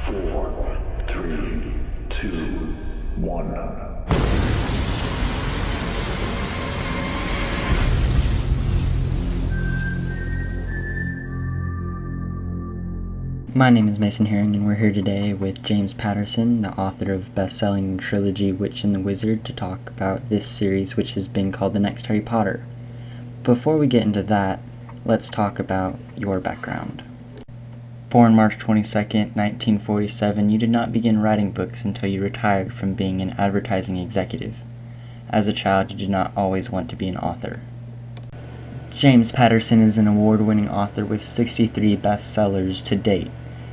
4, 3, 2, 1. My name is Mason Herring, and we're here today with James Patterson, the author of best-selling trilogy Witch and the Wizard, to talk about this series, which has been called The Next Harry Potter. Before we get into that, let's talk about your background. Born March 22nd, 1947, you did not begin writing books until you retired from being an advertising executive. As a child, you did not always want to be an author. James Patterson is an award-winning author with 63 bestsellers to date,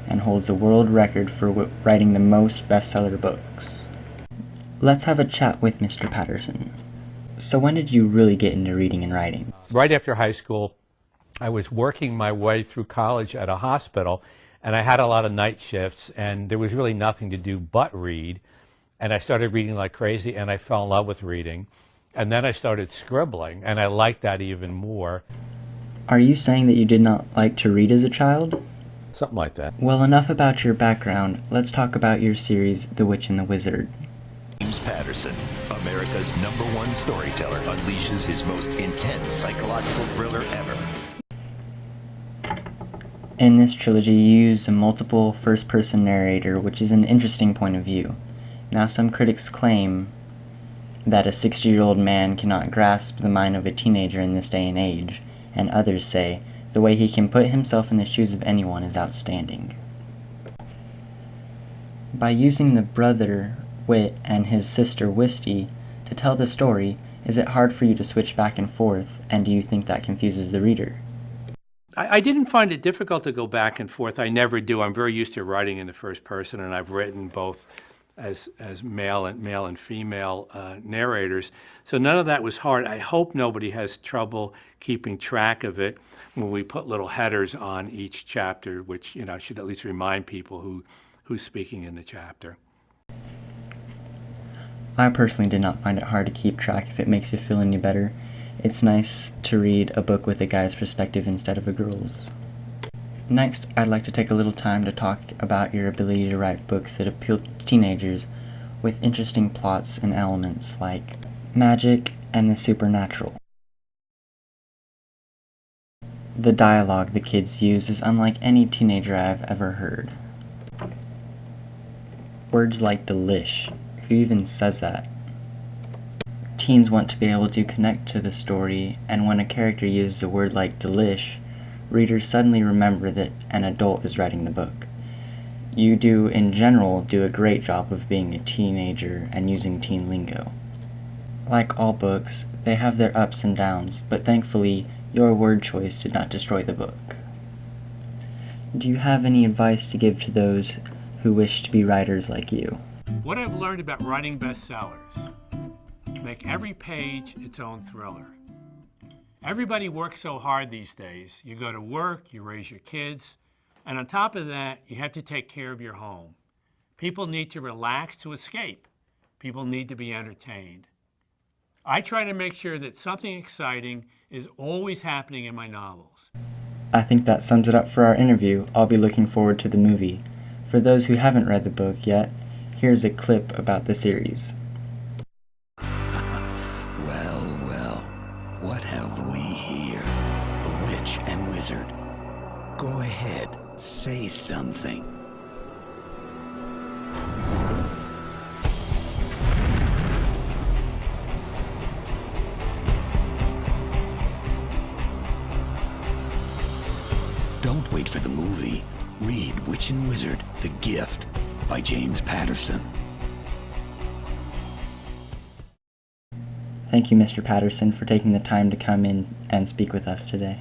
and holds the world record for writing the most bestseller books. Let's have a chat with Mr. Patterson. So when did you really get into reading and writing? Right after high school, I was working my way through college at a hospital, and I had a lot of night shifts, and there was really nothing to do but read. And I started reading like crazy, and I fell in love with reading. And then I started scribbling, and I liked that even more. Are you saying that you did not like to read as a child? Something like that. Well, enough about your background. Let's talk about your series, The Witch and the Wizard. James Patterson, America's #1 storyteller, unleashes his most intense psychological thriller ever. In this trilogy, you use a multiple first-person narrator, which is an interesting point of view. Now, some critics claim that a 60-year-old man cannot grasp the mind of a teenager in this day and age, and others say the way he can put himself in the shoes of anyone is outstanding. By using the brother Wit and his sister Wisty to tell the story, is it hard for you to switch back and forth, and do you think that confuses the reader? I didn't find it difficult to go back and forth. I never do. I'm very used to writing in the first person, and I've written both as male and female narrators. So none of that was hard. I hope nobody has trouble keeping track of it when we put little headers on each chapter, which should at least remind people who's speaking in the chapter. I personally did not find it hard to keep track if it makes you feel any better. It's nice to read a book with a guy's perspective instead of a girl's. Next, I'd like to take a little time to talk about your ability to write books that appeal to teenagers with interesting plots and elements like magic and the supernatural. The dialogue the kids use is unlike any teenager I've ever heard. Words like delish. Who even says that? Teens want to be able to connect to the story, and when a character uses a word like delish, readers suddenly remember that an adult is writing the book. You do, in general, do a great job of being a teenager and using teen lingo. Like all books, they have their ups and downs, but thankfully, your word choice did not destroy the book. Do you have any advice to give to those who wish to be writers like you? What I've learned about writing bestsellers: make every page its own thriller. Everybody works so hard these days. You go to work, you raise your kids, and on top of that, you have to take care of your home. People need to relax to escape. People need to be entertained. I try to make sure that something exciting is always happening in my novels. I think that sums it up for our interview. I'll be looking forward to the movie. For those who haven't read the book yet, here's a clip about the series. Well, what have we here? The Witch and Wizard. Go ahead, say something. Don't wait for the movie. Read Witch and Wizard, The Gift by James Patterson. Thank you, Mr. Patterson, for taking the time to come in and speak with us today.